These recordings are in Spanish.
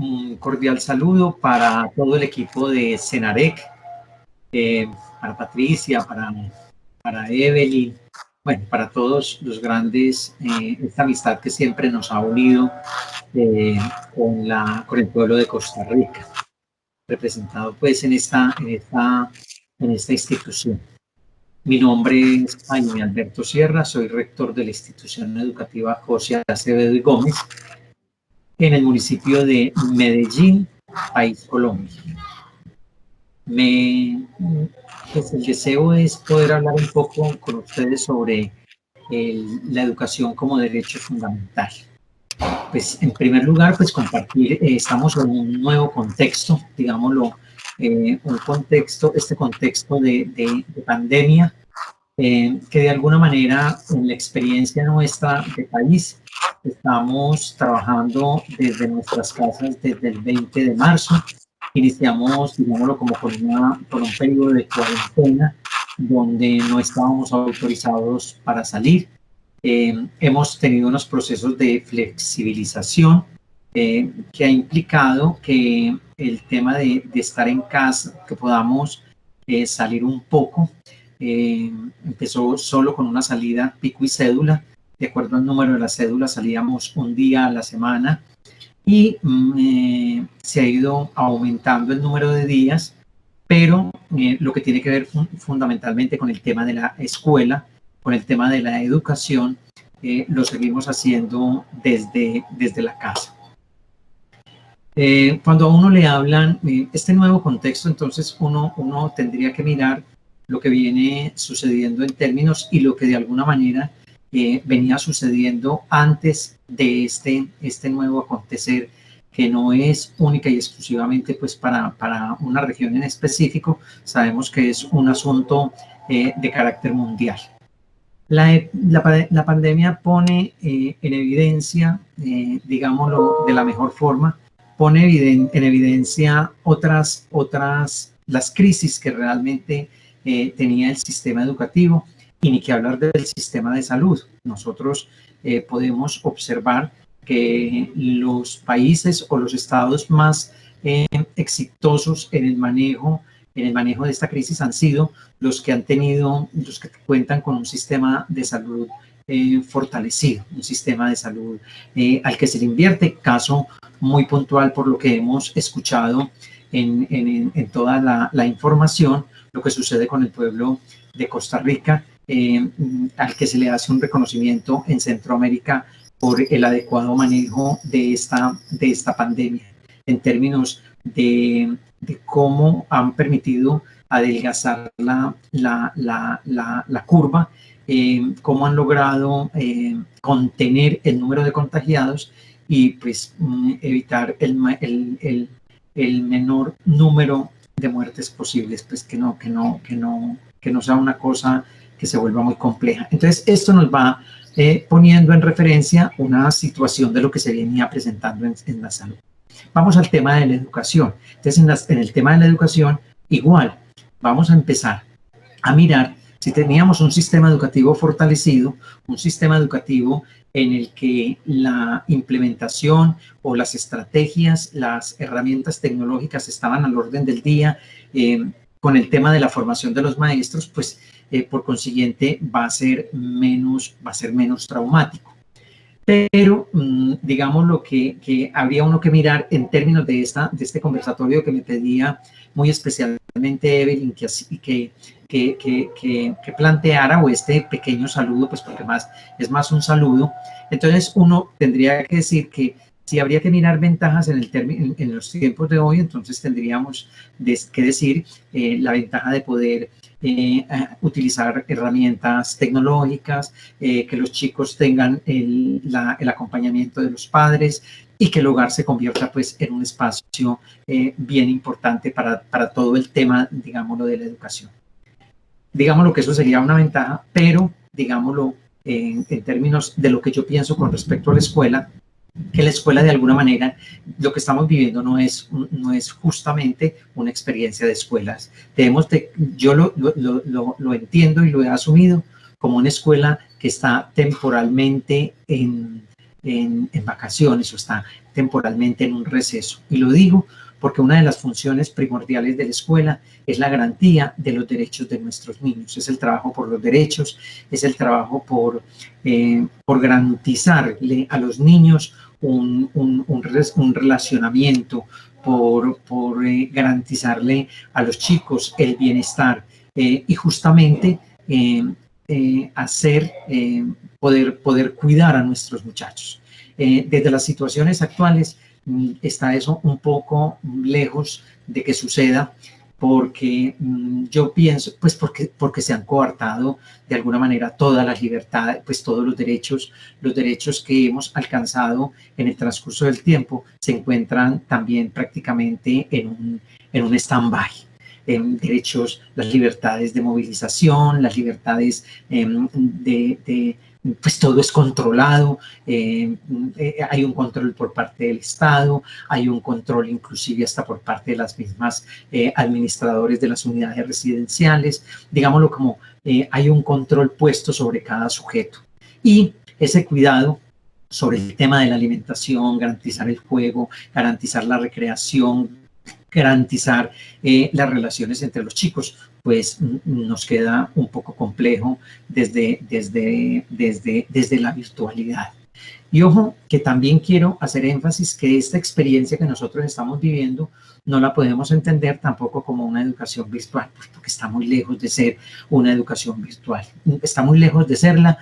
Un cordial saludo para todo el equipo de Senarec, para Patricia, para Evelyn, bueno, para todos los grandes, esta amistad que siempre nos ha unido con el pueblo de Costa Rica, representado pues en esta institución. Mi nombre es Jaime Alberto Sierra, soy rector de la institución educativa José Acevedo y Gómez, en el municipio de Medellín, país Colombia. Pues el deseo es poder hablar un poco con ustedes sobre la educación como derecho fundamental. Pues en primer lugar, pues compartir, estamos en un nuevo contexto, digámoslo, este contexto de pandemia, que de alguna manera en la experiencia nuestra de país estamos trabajando desde nuestras casas desde el 20 de marzo. Iniciamos, digámoslo, como con un periodo de cuarentena donde no estábamos autorizados para salir. Hemos tenido unos procesos de flexibilización que ha implicado que el tema de estar en casa, que podamos salir un poco. Empezó solo con una salida pico y cédula. De acuerdo al número de la cédula salíamos un día a la semana y se ha ido aumentando el número de días, pero lo que tiene que ver fundamentalmente con el tema de la escuela, con el tema de la educación, lo seguimos haciendo desde la casa. Cuando a uno le hablan este nuevo contexto, entonces uno tendría que mirar lo que viene sucediendo en términos y lo que de alguna manera venía sucediendo antes de este nuevo acontecer, que no es única y exclusivamente pues para una región en específico. Sabemos que es un asunto de carácter mundial. La pandemia pone en evidencia, digámoslo de la mejor forma, pone en evidencia las crisis que realmente tenía el sistema educativo, y ni que hablar del sistema de salud. Nosotros podemos observar que los países o los estados más exitosos en el manejo de esta crisis han sido los que cuentan con un sistema de salud fortalecido, un sistema de salud al que se le invierte. Caso muy puntual por lo que hemos escuchado en toda la información, lo que sucede con el pueblo de Costa Rica, al que se le hace un reconocimiento en Centroamérica por el adecuado manejo de esta pandemia, en términos de cómo han permitido adelgazar la curva, cómo han logrado contener el número de contagiados y pues evitar el menor número de muertes posibles, pues que no sea una cosa que se vuelva muy compleja. Entonces esto nos va poniendo en referencia una situación de lo que se venía presentando en la salud. Vamos al tema de la educación. Entonces en el tema de la educación igual vamos a empezar a mirar si teníamos un sistema educativo fortalecido, un sistema educativo en el que la implementación o las estrategias, las herramientas tecnológicas estaban al orden del día. Con el tema de la formación de los maestros, pues por consiguiente va a ser menos traumático. Pero digamos lo que habría uno que mirar en términos de este conversatorio que me pedía muy especialmente Evelyn, que planteara, o este pequeño saludo, pues porque es más un saludo. Entonces uno tendría que decir que si habría que mirar ventajas en los tiempos de hoy, entonces tendríamos que decir la ventaja de poder utilizar herramientas tecnológicas, que los chicos tengan el acompañamiento de los padres y que el hogar se convierta pues en un espacio bien importante para todo el tema, digámoslo, de la educación. Digámoslo que eso sería una ventaja, pero digámoslo en términos de lo que yo pienso con respecto a la escuela, que la escuela de alguna manera, lo que estamos viviendo no es justamente una experiencia de escuelas. Yo lo entiendo y lo he asumido como una escuela que está temporalmente en vacaciones o está temporalmente en un receso. Y lo digo porque una de las funciones primordiales de la escuela es la garantía de los derechos de nuestros niños. Es el trabajo por los derechos, es el trabajo por garantizarle a los niños un relacionamiento, por garantizarle a los chicos el bienestar y justamente poder cuidar a nuestros muchachos. Desde las situaciones actuales está eso un poco lejos de que suceda, porque yo pienso, pues porque se han coartado de alguna manera todas las libertades, pues todos los derechos que hemos alcanzado en el transcurso del tiempo se encuentran también prácticamente en un stand-by. Derechos, las libertades de movilización, las libertades pues todo es controlado, hay un control por parte del Estado, hay un control inclusive hasta por parte de las mismas administradores de las unidades residenciales, digámoslo como hay un control puesto sobre cada sujeto. Y ese cuidado sobre el tema de la alimentación, garantizar el juego, garantizar la recreación, garantizar las relaciones entre los chicos, pues nos queda un poco complejo desde la virtualidad. Y ojo, que también quiero hacer énfasis que esta experiencia que nosotros estamos viviendo no la podemos entender tampoco como una educación virtual, pues porque está muy lejos de ser una educación virtual. Está muy lejos de serla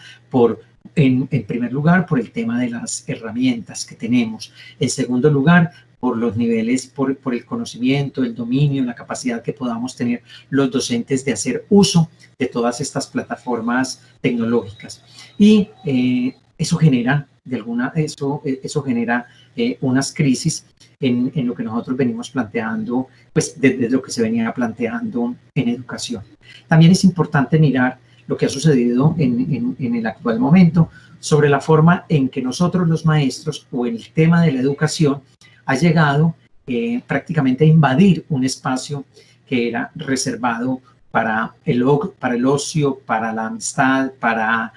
en primer lugar, por el tema de las herramientas que tenemos. En segundo lugar, por los niveles, por el conocimiento, el dominio, la capacidad que podamos tener los docentes de hacer uso de todas estas plataformas tecnológicas. Y eso genera, eso genera unas crisis en lo que nosotros venimos planteando, pues desde lo que se venía planteando en educación. También es importante mirar lo que ha sucedido en el actual momento sobre la forma en que nosotros los maestros o el tema de la educación ha llegado prácticamente a invadir un espacio que era reservado para el ocio, para la amistad, para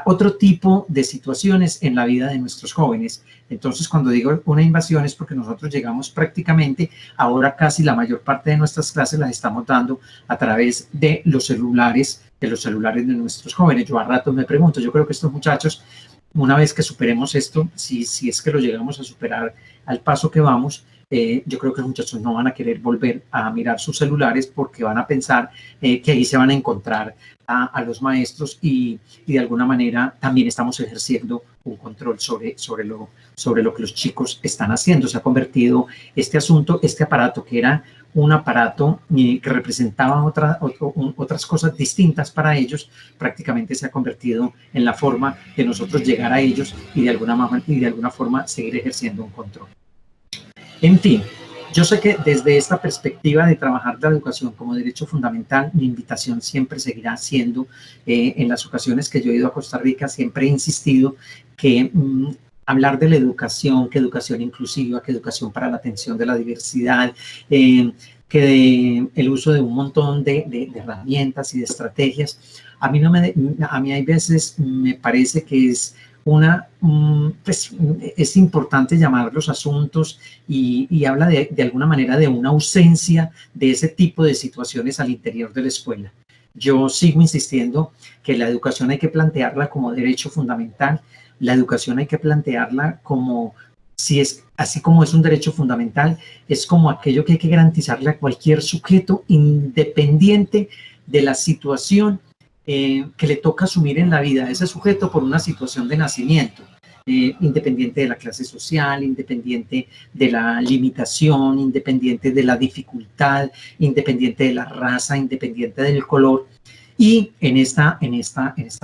otro tipo de situaciones en la vida de nuestros jóvenes. Entonces, cuando digo una invasión es porque nosotros llegamos prácticamente, ahora casi la mayor parte de nuestras clases las estamos dando a través de los celulares de nuestros jóvenes. Yo a ratos me pregunto, yo creo que estos muchachos, una vez que superemos esto, si es que lo llegamos a superar al paso que vamos, yo creo que los muchachos no van a querer volver a mirar sus celulares porque van a pensar que ahí se van a encontrar a los maestros y de alguna manera también estamos ejerciendo un control sobre lo que los chicos están haciendo. Se ha convertido este asunto, este aparato que era un aparato que representaba otras cosas distintas para ellos, prácticamente se ha convertido en la forma de nosotros llegar a ellos y de alguna forma seguir ejerciendo un control. En fin, yo sé que desde esta perspectiva de trabajar la educación como derecho fundamental, mi invitación siempre seguirá siendo, en las ocasiones que yo he ido a Costa Rica, siempre he insistido que hablar de la educación, que educación inclusiva, que educación para la atención de la diversidad, que el uso de un montón de herramientas y de estrategias, a mí hay veces me parece que es pues es importante llamar los asuntos y habla de alguna manera de una ausencia de ese tipo de situaciones al interior de la escuela. Yo sigo insistiendo que la educación hay que plantearla como derecho fundamental, la educación hay que plantearla como, así como es un derecho fundamental, es como aquello que hay que garantizarle a cualquier sujeto independiente de la situación que le toca asumir en la vida a ese sujeto por una situación de nacimiento, independiente de la clase social, independiente de la limitación, independiente de la dificultad, independiente de la raza, independiente del color. Y en esta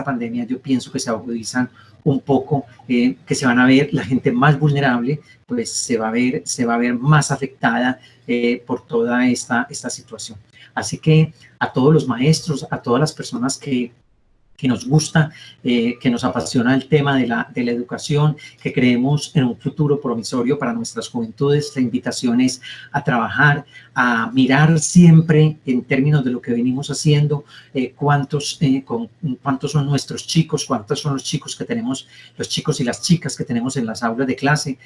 pandemia yo pienso que se agudizan un poco, que se van a ver la gente más vulnerable, pues se va a ver más afectada por toda esta situación. Así que a todos los maestros, a todas las personas que que nos gusta, que nos apasiona el tema de la educación, que creemos en un futuro promisorio para nuestras juventudes. La invitación es a trabajar, a mirar siempre en términos de lo que venimos haciendo, cuántos son nuestros chicos, cuántos son los chicos que tenemos, los chicos y las chicas que tenemos en las aulas de clase,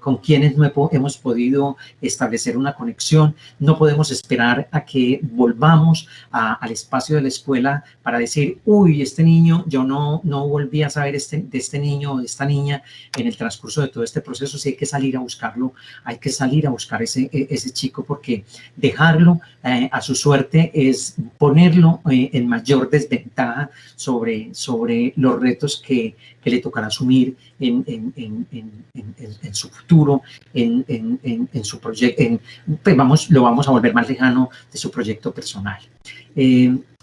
con quienes no hemos podido establecer una conexión. No podemos esperar a que volvamos al espacio de la escuela para decir, uy, este niño, yo no volví a saber de este niño o de esta niña en el transcurso de todo este proceso. Sí, hay que salir a buscarlo, hay que salir a buscar ese chico, porque dejarlo a su suerte es ponerlo en mayor desventaja sobre los retos que le tocará asumir en su futuro, en su proyecto, pues lo vamos a volver más lejano de su proyecto personal.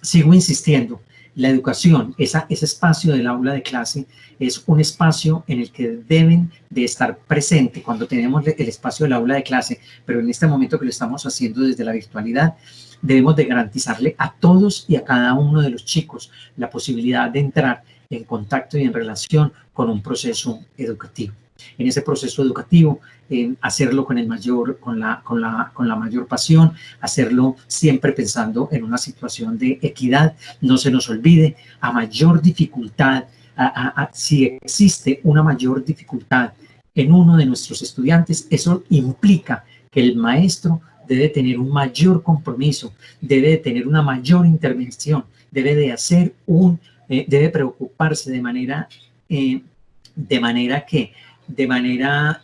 Sigo insistiendo, la educación, ese espacio del aula de clase es un espacio en el que deben de estar presente cuando tenemos el espacio del aula de clase, pero en este momento que lo estamos haciendo desde la virtualidad, debemos de garantizarle a todos y a cada uno de los chicos la posibilidad de entrar en contacto y en relación con un proceso educativo. En ese proceso educativo, hacerlo con la mayor pasión, hacerlo siempre pensando en una situación de equidad. No se nos olvide, a mayor dificultad, si existe una mayor dificultad en uno de nuestros estudiantes, eso implica que el maestro debe tener un mayor compromiso, debe de tener una mayor intervención, debe de hacer debe preocuparse de manera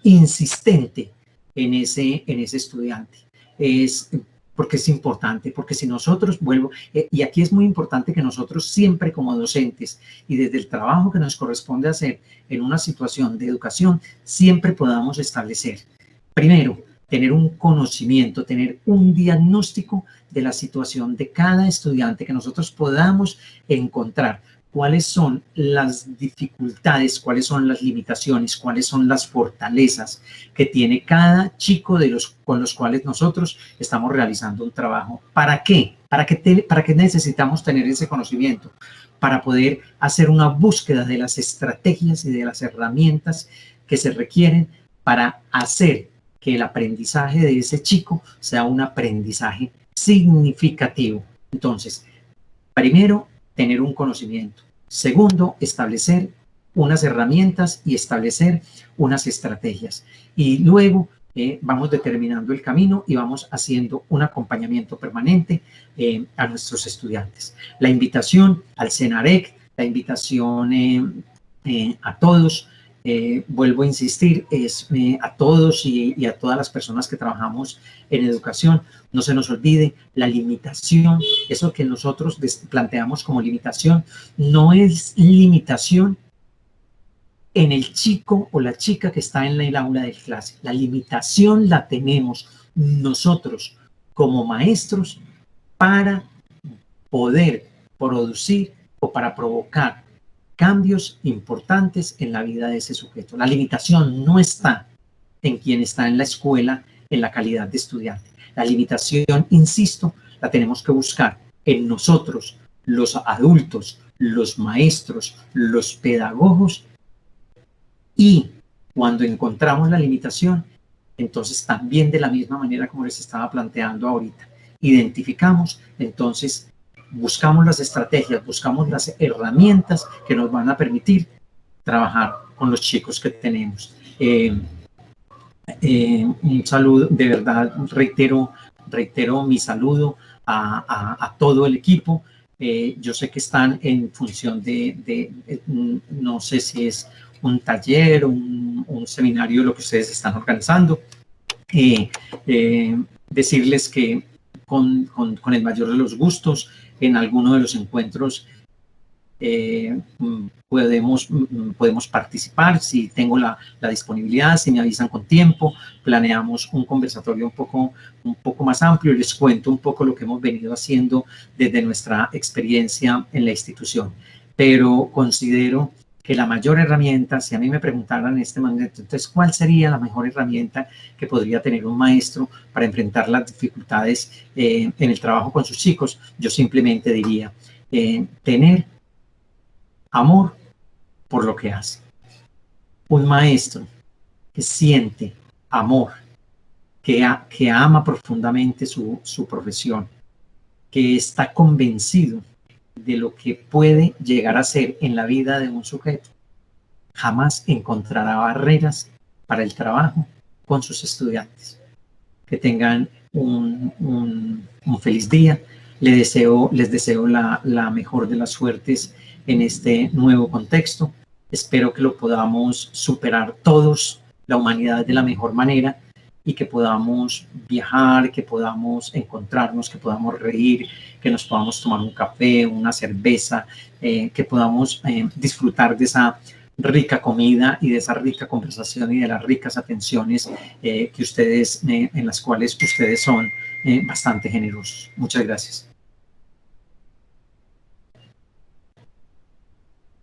insistente en ese estudiante. Porque es importante, porque si nosotros, y aquí es muy importante que nosotros siempre como docentes y desde el trabajo que nos corresponde hacer en una situación de educación, siempre podamos establecer, primero, tener un conocimiento, tener un diagnóstico de la situación de cada estudiante, que nosotros podamos encontrar cuáles son las dificultades, cuáles son las limitaciones, cuáles son las fortalezas que tiene cada chico con los cuales nosotros estamos realizando un trabajo. ¿Para qué? ¿Para qué necesitamos tener ese conocimiento? Para poder hacer una búsqueda de las estrategias y de las herramientas que se requieren para hacer que el aprendizaje de ese chico sea un aprendizaje significativo. Entonces, primero, tener un conocimiento. Segundo, establecer unas herramientas y establecer unas estrategias. Y luego vamos determinando el camino y vamos haciendo un acompañamiento permanente a nuestros estudiantes. La invitación al CENAREC, la invitación a todos, vuelvo a insistir, es a todos y a todas las personas que trabajamos en educación. No se nos olvide, la limitación, eso que nosotros planteamos como limitación, no es limitación en el chico o la chica que está en el aula de clase. La limitación la tenemos nosotros como maestros para poder producir o para provocar cambios importantes en la vida de ese sujeto. La limitación no está en quien está en la escuela, en la calidad de estudiante. La limitación, insisto, la tenemos que buscar en nosotros, los adultos, los maestros, los pedagogos, y cuando encontramos la limitación, entonces también de la misma manera como les estaba planteando ahorita, identificamos, entonces buscamos las estrategias, buscamos las herramientas que nos van a permitir trabajar con los chicos que tenemos. Un saludo, de verdad, reitero mi saludo a todo el equipo. Yo sé que están en función no sé si es un taller, un seminario, lo que ustedes están organizando. Decirles que con el mayor de los gustos, en alguno de los encuentros podemos participar, si tengo la disponibilidad, si me avisan con tiempo, planeamos un conversatorio un poco más amplio y les cuento un poco lo que hemos venido haciendo desde nuestra experiencia en la institución. Pero considero que la mayor herramienta, si a mí me preguntaran en este momento, entonces, ¿cuál sería la mejor herramienta que podría tener un maestro para enfrentar las dificultades en el trabajo con sus chicos? Yo simplemente diría, tener amor por lo que hace. Un maestro que siente amor, que ama profundamente su profesión, que está convencido de lo que puede llegar a ser en la vida de un sujeto, jamás encontrará barreras para el trabajo con sus estudiantes. Que tengan un feliz día. Les deseo la mejor de las suertes en este nuevo contexto. Espero que lo podamos superar todos, la humanidad, de la mejor manera, y que podamos viajar, que podamos encontrarnos, que podamos reír, que nos podamos tomar un café, una cerveza, que podamos disfrutar de esa rica comida y de esa rica conversación y de las ricas atenciones que ustedes, en las cuales ustedes son bastante generosos. Muchas gracias.